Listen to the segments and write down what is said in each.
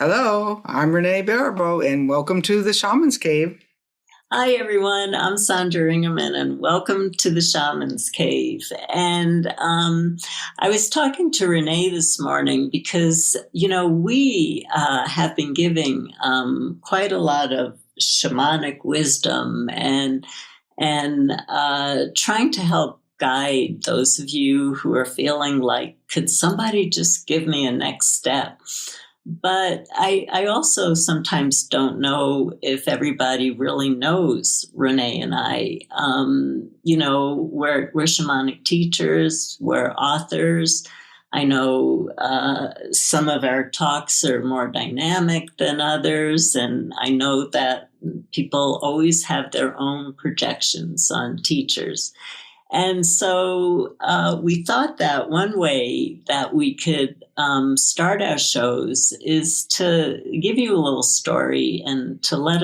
Hello, I'm Renee Baribeau, and welcome to the Shamans Cave. Hi, everyone. I'm Sandra Ingerman, and welcome to the Shamans Cave. And I was talking to Renee this morning because, we have been giving quite a lot of shamanic wisdom and trying to help guide those of you who are feeling like, could somebody just give me a next step? But I also sometimes don't know if everybody really knows Renee and I. We're shamanic teachers, we're authors. I know some of our talks are more dynamic than others, and I know that people always have their own projections on teachers. And so we thought that one way that we could start our shows is to give you a little story and to let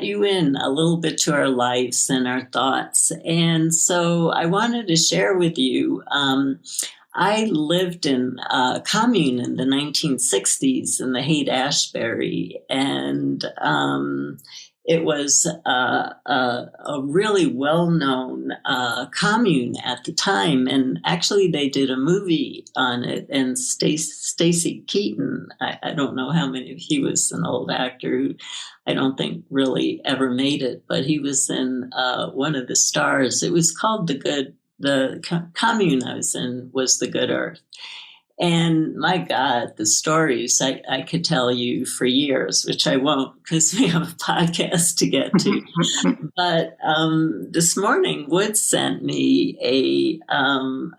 you in a little bit to our lives and our thoughts. And so I wanted to share with you. I lived in a commune in the 1960s in the Haight-Ashbury, and it was a really well-known commune at the time, and actually they did a movie on it. And Stacy Keaton, I don't know how many. He was an old actor who I don't think really ever made it, but he was in one of the stars. It was called The commune I was in was the Good Earth. And my God, the stories I could tell you for years, which I won't because we have a podcast to get to. But this morning, Wood sent me a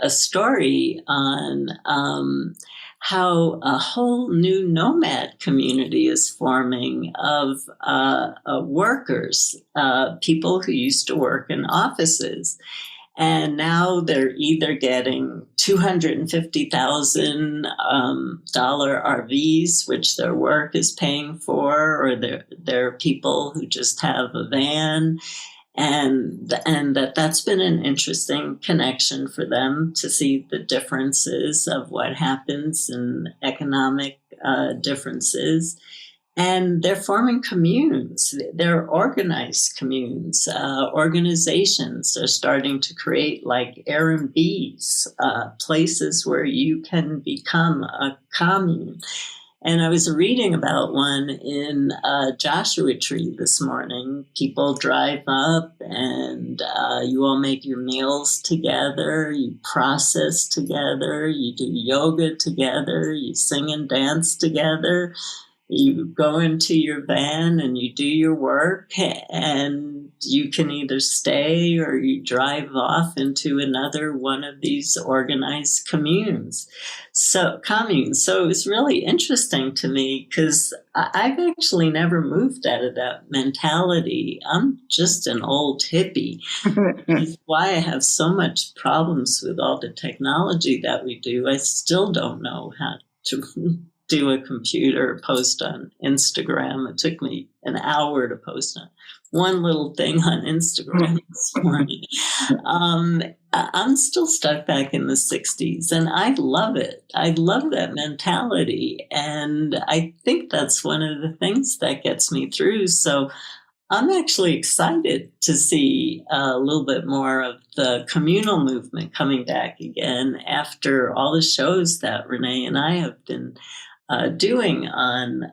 story on how a whole new nomad community is forming of workers, people who used to work in offices. And now they're either getting $250,000 RVs, which their work is paying for, or they're people who just have a van. And that's been an interesting connection for them to see the differences of what happens in economic differences. And they're forming communes. They're organized communes. Organizations are starting to create like Airbnbs, places where you can become a commune. And I was reading about one in Joshua Tree this morning. People drive up and you all make your meals together, you process together, you do yoga together, you sing and dance together. You go into your van and you do your work, and you can either stay or you drive off into another one of these organized communes. So it was really interesting to me because I've actually never moved out of that mentality. I'm just an old hippie. That's why I have so much problems with all the technology that we do. I still don't know how to do a computer post on Instagram. It took me an hour to post on one little thing on Instagram this morning. I'm still stuck back in the 60s, and I love it. I love that mentality, and I think that's one of the things that gets me through. So I'm actually excited to see a little bit more of the communal movement coming back again after all the shows that Renee and I have been doing on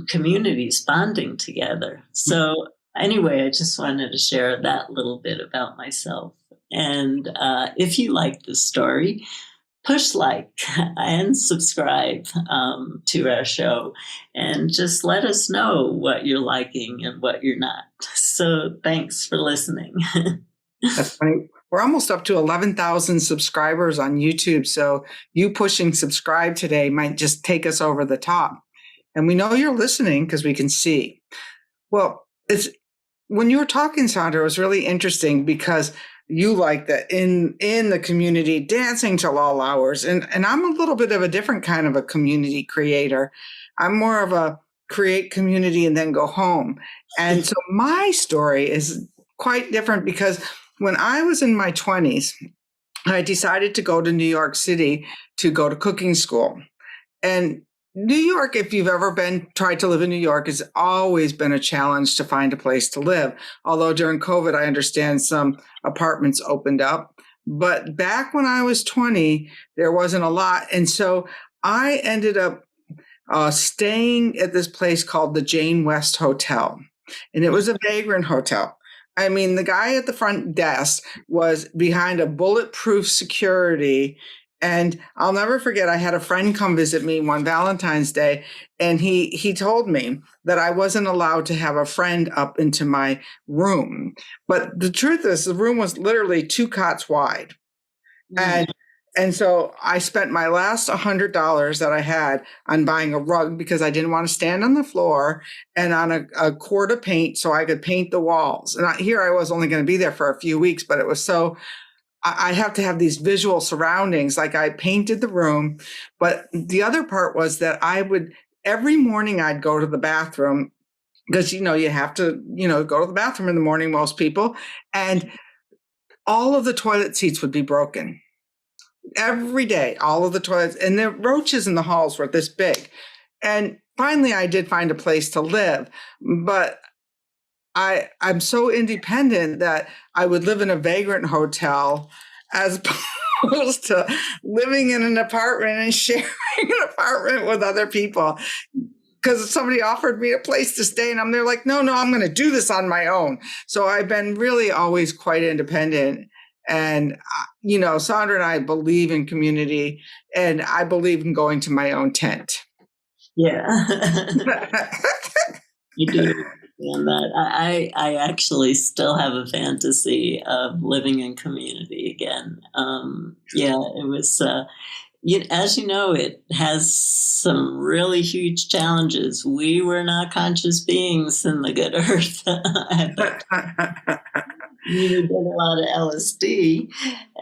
communities bonding together. So anyway, I just wanted to share that little bit about myself. And if you like the story, push like and subscribe to our show, and just let us know what you're liking and what you're not. So thanks for listening. That's funny. We're almost up to 11,000 subscribers on YouTube. So you pushing subscribe today might just take us over the top. And we know you're listening because we can see. Well, when you were talking, Sandra, it was really interesting because you like that in the community dancing till all hours. And I'm a little bit of a different kind of a community creator. I'm more of a create community and then go home. And so my story is quite different because when I was in my 20s, I decided to go to New York City to go to cooking school. And New York, if you've ever tried to live in New York, has always been a challenge to find a place to live. Although during COVID, I understand some apartments opened up. But back when I was 20, there wasn't a lot. And so I ended up staying at this place called the Jane West Hotel. And it was a vagrant hotel. I mean, the guy at the front desk was behind a bulletproof security. And I'll never forget, I had a friend come visit me one Valentine's Day, and he told me that I wasn't allowed to have a friend up into my room. But the truth is, the room was literally 2 cots wide. Mm. And so I spent my last $100 that I had on buying a rug because I didn't want to stand on the floor, and on a quart of paint so I could paint the walls. And here I was only going to be there for a few weeks, but it was so, I have to have these visual surroundings. Like, I painted the room, but the other part was that every morning I'd go to the bathroom because, you have to, go to the bathroom in the morning, most people, and all of the toilet seats would be broken. Every day, all of the toilets, and the roaches in the halls were this big. And finally, I did find a place to live, but I'm so independent that I would live in a vagrant hotel as opposed to living in an apartment and sharing an apartment with other people. Because somebody offered me a place to stay, and I'm there like, no, I'm going to do this on my own. So I've been really always quite independent. And, Sandra and I believe in community, and I believe in going to my own tent. Yeah. You do understand that. I actually still have a fantasy of living in community again. It was, as you know, it has some really huge challenges. We were not conscious beings in the good earth. We did a lot of LSD,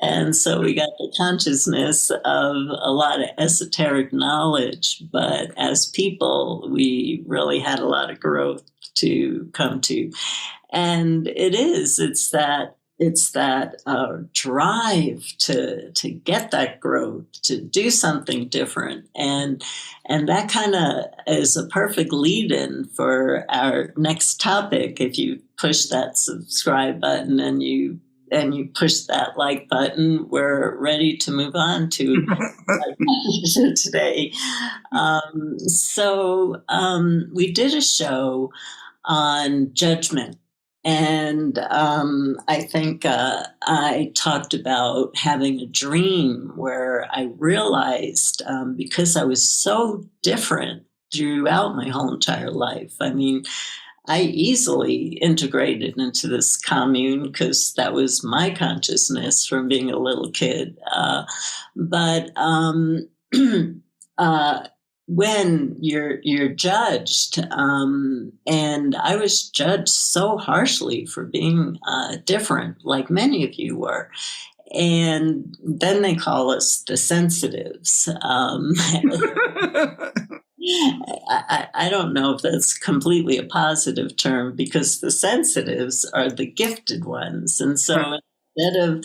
and so we got the consciousness of a lot of esoteric knowledge. But as people, we really had a lot of growth to come to, and it's that drive to get that growth, to do something different, and that kind of is a perfect lead-in for our next topic. If you push that subscribe button and you push that like button, we're ready to move on to today. We did a show on judgment. And I think I talked about having a dream where I realized, because I was so different throughout my whole entire life. I mean, I easily integrated into this commune because that was my consciousness from being a little kid. When you're judged, and I was judged so harshly for being different, like many of you were. And then they call us the sensitives. I don't know if that's completely a positive term, because the sensitives are the gifted ones. And so instead of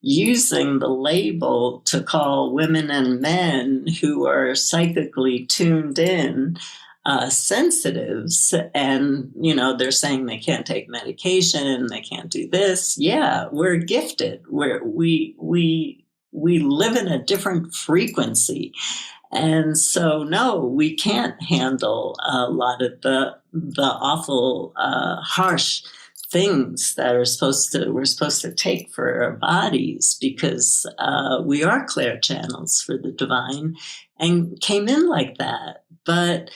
using the label to call women and men who are psychically tuned in sensitives, and they're saying they can't take medication, they can't do this. Yeah, we're gifted. We live in a different frequency. And so, no, we can't handle a lot of the awful, harsh things that we're supposed to take for our bodies, because we are clear channels for the divine, and came in like that. But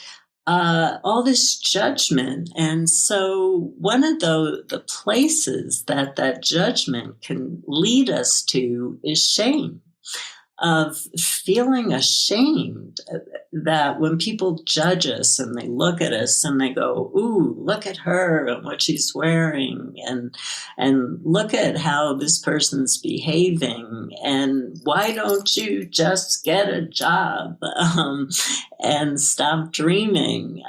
all this judgment, and so one of the places that judgment can lead us to is shame. Of feeling ashamed that when people judge us and they look at us and they go, ooh, look at her and what she's wearing, and look at how this person's behaving, and why don't you just get a job and stop dreaming?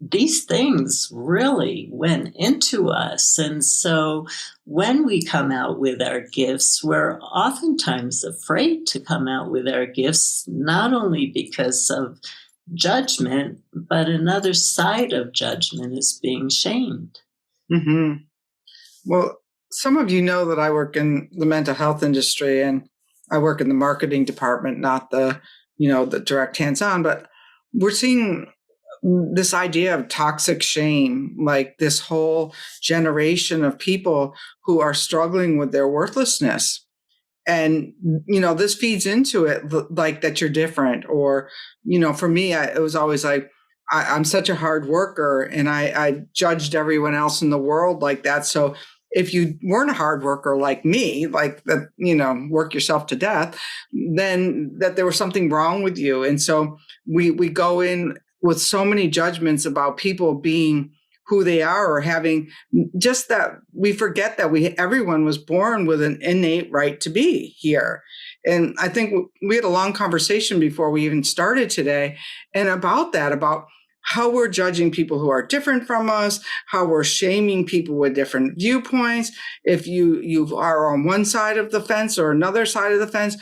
These things really went into us. And so when we come out with our gifts, we're oftentimes afraid to come out with our gifts, not only because of judgment, but another side of judgment is being shamed. Mm-hmm. Well, some of you know that I work in the mental health industry, and I work in the marketing department, not the, the direct hands-on, but we're seeing this idea of toxic shame, like this whole generation of people who are struggling with their worthlessness. And, this feeds into it, like that you're different. Or, for me, it was always like, I'm such a hard worker, and I judged everyone else in the world like that. So if you weren't a hard worker like me, like that, work yourself to death, then that there was something wrong with you. And so we go in with so many judgments about people being who they are, or having just that we forget that everyone was born with an innate right to be here. And I think we had a long conversation before we even started today, and about how we're judging people who are different from us, how we're shaming people with different viewpoints. If you are on one side of the fence or another side of the fence,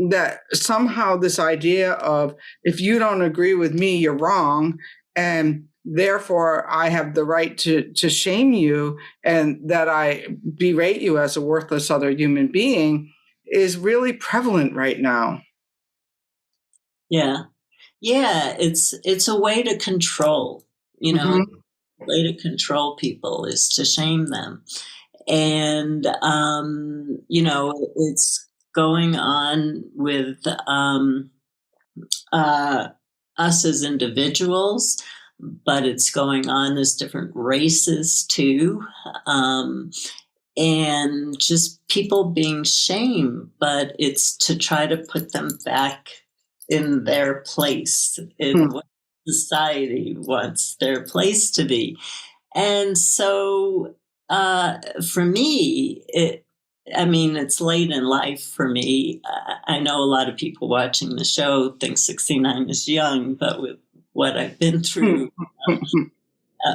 that somehow this idea of, if you don't agree with me, you're wrong, and therefore I have the right to shame you, and that I berate you as a worthless other human being, is really prevalent right now. Yeah. Yeah, it's a way to control, Mm-hmm. way to control people is to shame them. And, it's going on with us as individuals, but it's going on as different races too. And just people being shamed, but it's to try to put them back in their place, in what society wants their place to be. And so for me, it's late in life for me. I know a lot of people watching the show think 69 is young, but with what I've been through,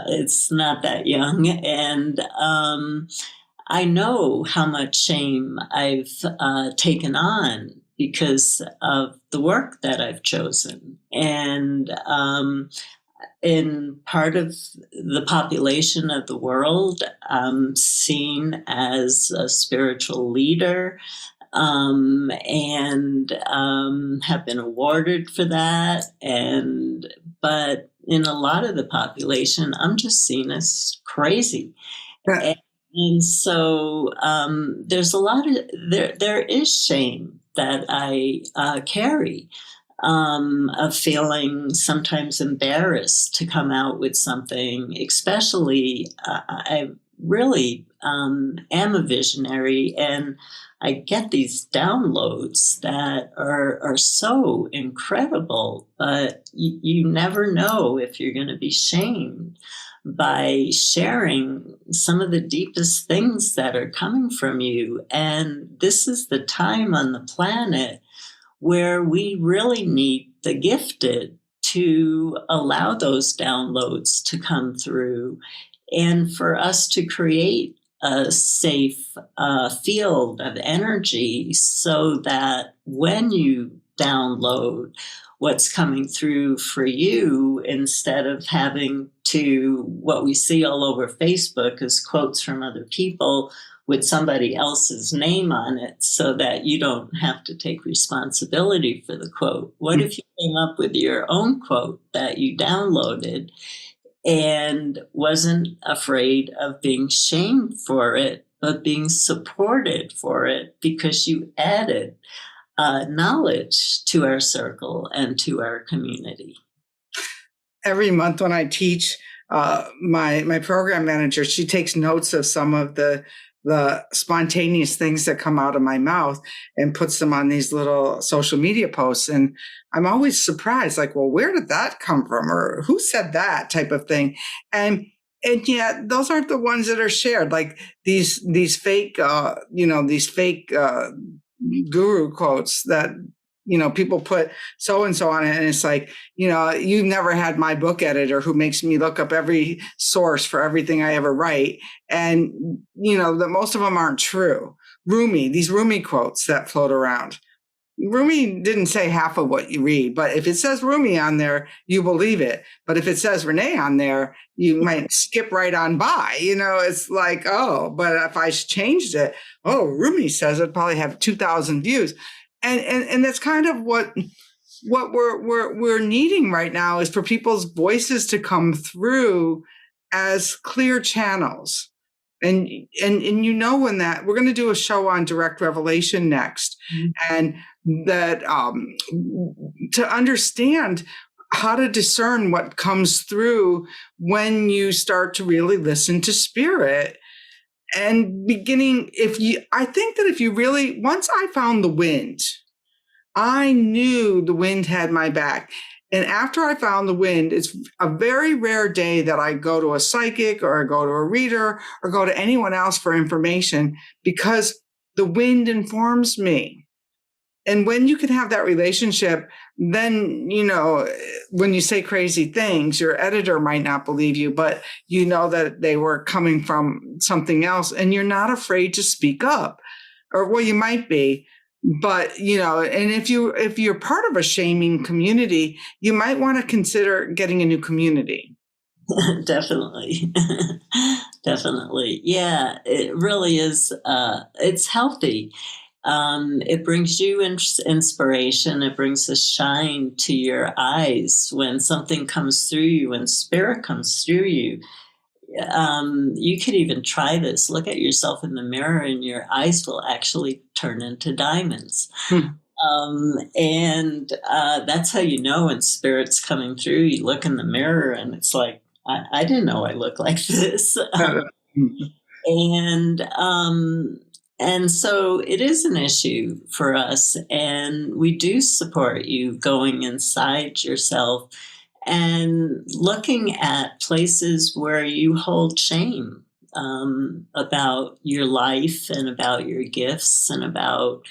it's not that young. And I know how much shame I've taken on because of the work that I've chosen. And in part of the population of the world, I'm seen as a spiritual leader, and have been awarded for that. But in a lot of the population, I'm just seen as crazy. And so there's a lot of there is shame that I carry, of feeling sometimes embarrassed to come out with something. Especially, I really am a visionary, and I get these downloads that are so incredible, but you never know if you're going to be shamed by sharing some of the deepest things that are coming from you. And this is the time on the planet where we really need the gifted to allow those downloads to come through, and for us to create a safe field of energy, so that when you download what's coming through for you, instead of having to, what we see all over Facebook is quotes from other people with somebody else's name on it, so that you don't have to take responsibility for the quote. What if you came up with your own quote that you downloaded and wasn't afraid of being shamed for it, but being supported for it because you added knowledge to our circle and to our community? Every month when I teach, my program manager, she takes notes of some of the spontaneous things that come out of my mouth and puts them on these little social media posts. And I'm always surprised, like, well, where did that come from? Or who said that type of thing? And yet those aren't the ones that are shared. Like these fake, these fake guru quotes that, people put so-and-so on it. And it's like, you've never had my book editor who makes me look up every source for everything I ever write. And, that most of them aren't true. These Rumi quotes that float around. Rumi didn't say half of what you read, but if it says Rumi on there, you believe it. But if it says Renee on there, you might skip right on by. It's like, oh, but if I changed it, oh, Rumi says it'd probably have 2,000 views. And that's kind of what we're needing right now is for people's voices to come through as clear channels. And when that we're going to do a show on direct revelation next, and that to understand how to discern what comes through when you start to really listen to spirit. And I think that if you really, once I found the wind, I knew the wind had my back. And after I found the wind, it's a very rare day that I go to a psychic or I go to a reader or go to anyone else for information, because the wind informs me. And when you can have that relationship, then, when you say crazy things, your editor might not believe you, but you know that they were coming from something else and you're not afraid to speak up. Or, well, you might be. But, and if you're part of a shaming community, you might want to consider getting a new community. Definitely. Definitely. Yeah, it really is. It's healthy. It brings you inspiration. It brings a shine to your eyes when something comes through you, when spirit comes through you. You could even try this. Look at yourself in the mirror and your eyes will actually turn into diamonds. And that's how you know when spirit's coming through. You look in the mirror and it's like, I didn't know I look like this. And so it is an issue for us. And we do support you going inside yourself and looking at places where you hold shame about your life and about your gifts and about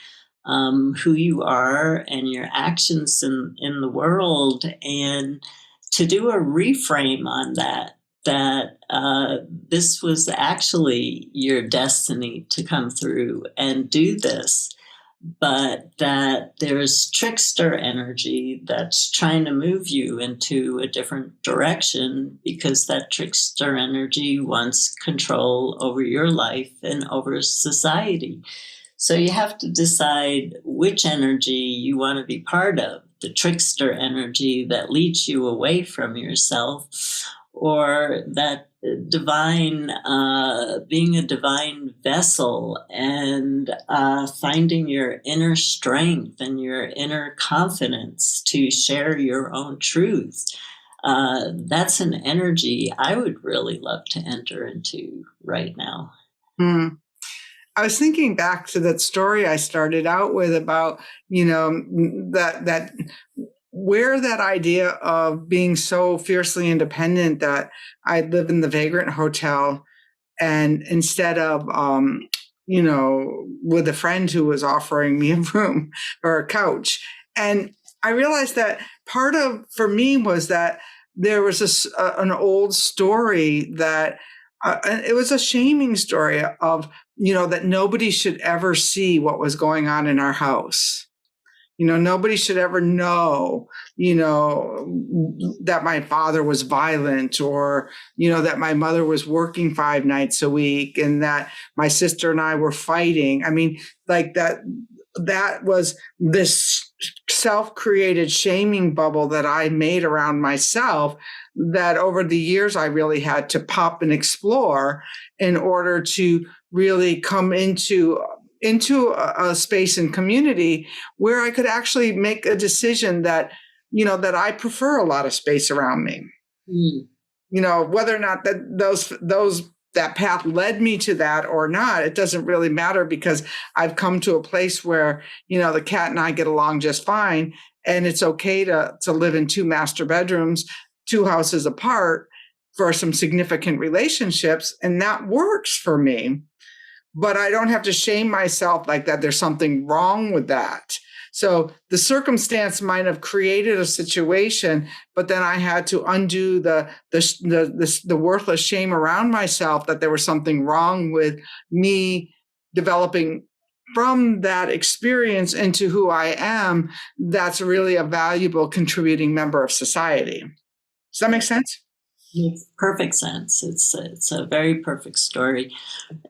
who you are and your actions in the world, and to do a reframe on that this was actually your destiny to come through and do this, but that there's trickster energy that's trying to move you into a different direction because that trickster energy wants control over your life and over society. So you have to decide which energy you want to be part of, the trickster energy that leads you away from yourself, or that divine, being a divine vessel and finding your inner strength and your inner confidence to share your own truth. That's an energy I would really love to enter into right now. I was thinking back to that story I started out with about, that where that idea of being so fiercely independent that I live in the Vagrant Hotel, and instead of, with a friend who was offering me a room or a couch. And I realized that for me was that there was an old story that it was a shaming story of, that nobody should ever see what was going on in our house. Nobody should ever know, that my father was violent, or, that my mother was working 5 nights a week and that my sister and I were fighting. I mean, like that was this self-created shaming bubble that I made around myself, that over the years I really had to pop and explore in order to really come into a space and community where I could actually make a decision that, that I prefer a lot of space around me. Whether or not that path led me to that or not, it doesn't really matter, because I've come to a place where, the cat and I get along just fine. And it's okay to live in 2 master bedrooms, 2 houses apart for some significant relationships. And that works for me. But I don't have to shame myself like that. There's something wrong with that. So the circumstance might have created a situation, but then I had to undo the worthless shame around myself, that there was something wrong with me developing from that experience into who I am, that's really a valuable contributing member of society. Does that make sense? Makes perfect sense. It's a very perfect story.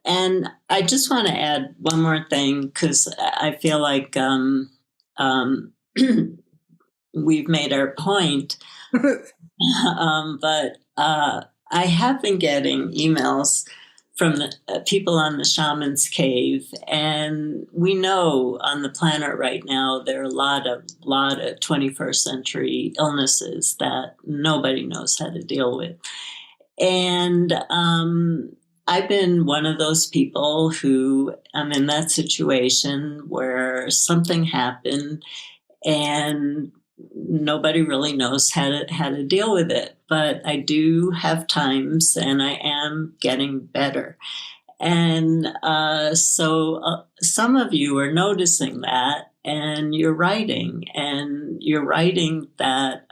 And I just want to add one more thing, because I feel like we've made our point. But I have been getting emails from the people on the Shamans Cave, and we know on the planet right now there are a lot of 21st century illnesses that nobody knows how to deal with. And I've been one of those people who I'm in that situation where something happened and nobody really knows how to deal with it. But I do have times, and I am getting better. And so some of you are noticing that, and you're writing that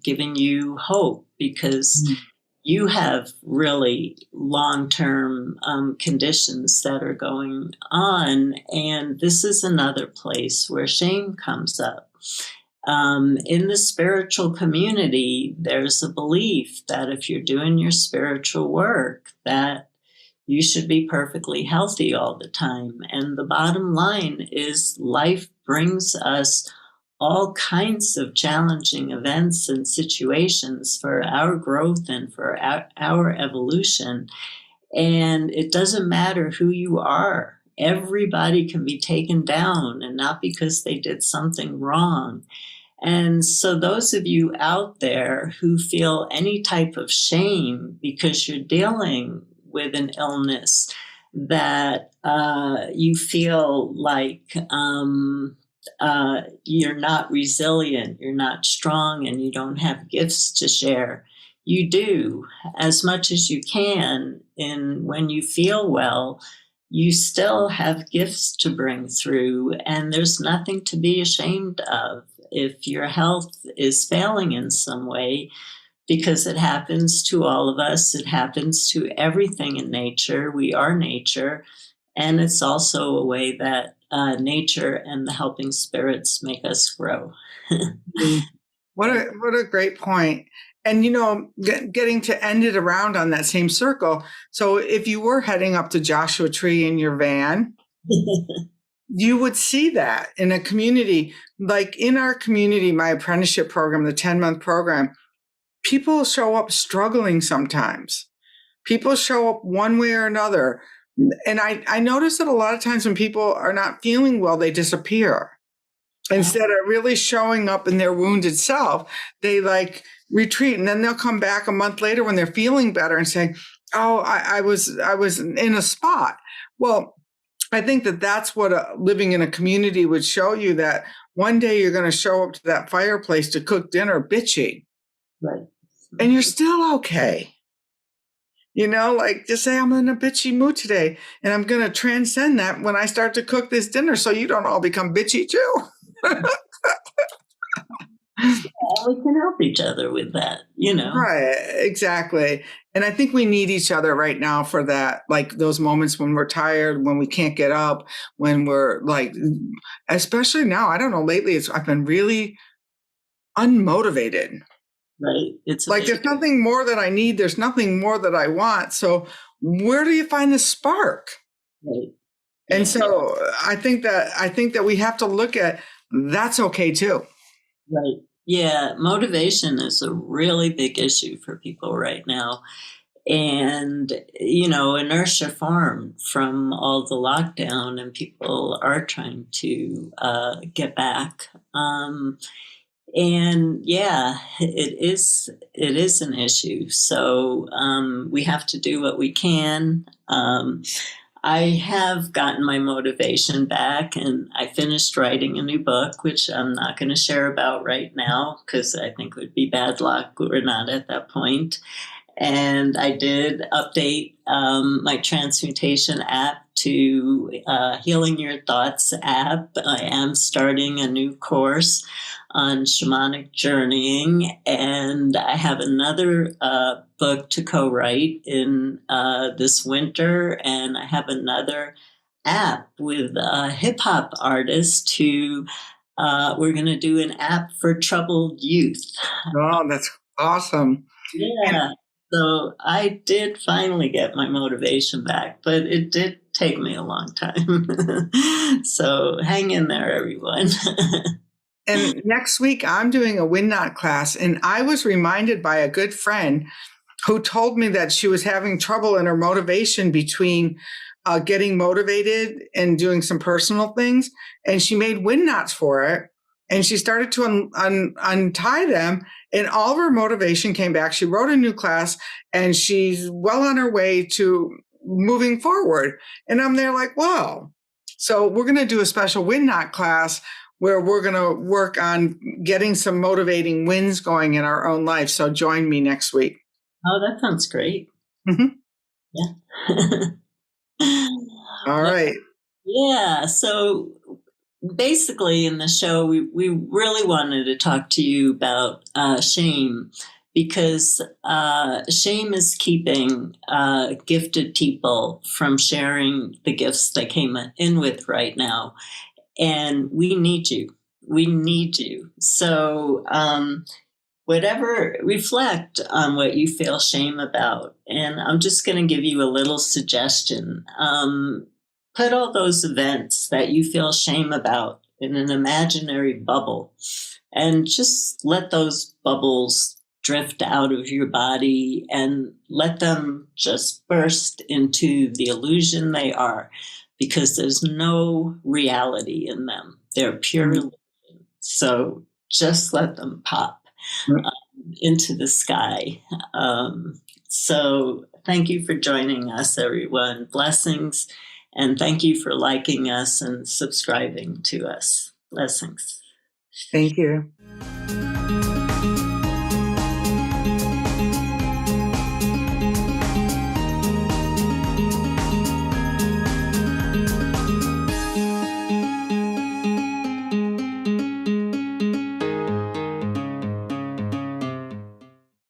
giving you hope, because you have really long-term conditions that are going on. And this is another place where shame comes up. In the spiritual community, there's a belief that if you're doing your spiritual work, that you should be perfectly healthy all the time. And the bottom line is life brings us all kinds of challenging events and situations for our growth and for our evolution. And it doesn't matter who you are. Everybody can be taken down, and not because they did something wrong. And so those of you out there who feel any type of shame because you're dealing with an illness, that you feel like you're not resilient, you're not strong, and you don't have gifts to share. You do as much as you can. And when you feel well, you still have gifts to bring through, and there's nothing to be ashamed of if your health is failing in some way, because it happens to all of us. It happens to everything in nature. We are nature. And it's also a way that nature and the helping spirits make us grow. What a great point. And, getting to end it around on that same circle. So if you were heading up to Joshua Tree in your van, you would see that in a community. Like in our community, my apprenticeship program, the 10-month program, people show up struggling sometimes. People show up one way or another. And I notice that a lot of times when people are not feeling well, they disappear. Instead of really showing up in their wounded self, they retreat, and then they'll come back a month later when they're feeling better and say, "Oh, I was in a spot." Well, I think that that's what living in a community would show you, that one day you're going to show up to that fireplace to cook dinner bitchy, right? And you're still okay. Just say, I'm in a bitchy mood today, and I'm going to transcend that when I start to cook this dinner, so you don't all become bitchy too. Yeah, we can help each other with that, Right, exactly. And I think we need each other right now for that, like those moments when we're tired, when we can't get up, when we're especially now, I don't know, lately I've been really unmotivated. Right. It's there's nothing more that I need. There's nothing more that I want. So where do you find the spark? Right. And so I think that we have to look at that's okay too. Right. Yeah. Motivation is a really big issue for people right now. And, inertia formed from all the lockdown, and people are trying to get back. And yeah, it is an issue. So we have to do what we can. I have gotten my motivation back, and I finished writing a new book, which I'm not going to share about right now because I think it would be bad luck. We're not at that point. And I did update my transmutation app to Healing Your Thoughts app. I am starting a new course on shamanic journeying, and I have another book to co-write in this winter, and I have another app with a hip hop artist who we're going to do an app for troubled youth. Oh, that's awesome. Yeah. So I did finally get my motivation back, but it did take me a long time. So hang in there, everyone. And next week, I'm doing a wind knot class, and I was reminded by a good friend who told me that she was having trouble in her motivation between getting motivated and doing some personal things. And she made wind knots for it. And she started to untie them, and all of her motivation came back. She wrote a new class, and she's well on her way to moving forward. And I'm there like, wow. So we're going to do a special wind knot class where we're going to work on getting some motivating wins going in our own life. So join me next week. Oh, that sounds great. Mm-hmm. Yeah. All right. Yeah. So basically in the show, we really wanted to talk to you about shame, because shame is keeping gifted people from sharing the gifts they came in with right now. And we need you. We need you. So reflect on what you feel shame about. And I'm just going to give you a little suggestion. Put all those events that you feel shame about in an imaginary bubble, and just let those bubbles drift out of your body and let them just burst into the illusion they are, because there's no reality in them. They're pure illusion. So just let them pop into the sky. So thank you for joining us, everyone. Blessings. And thank you for liking us and subscribing to us. Blessings. Thank you.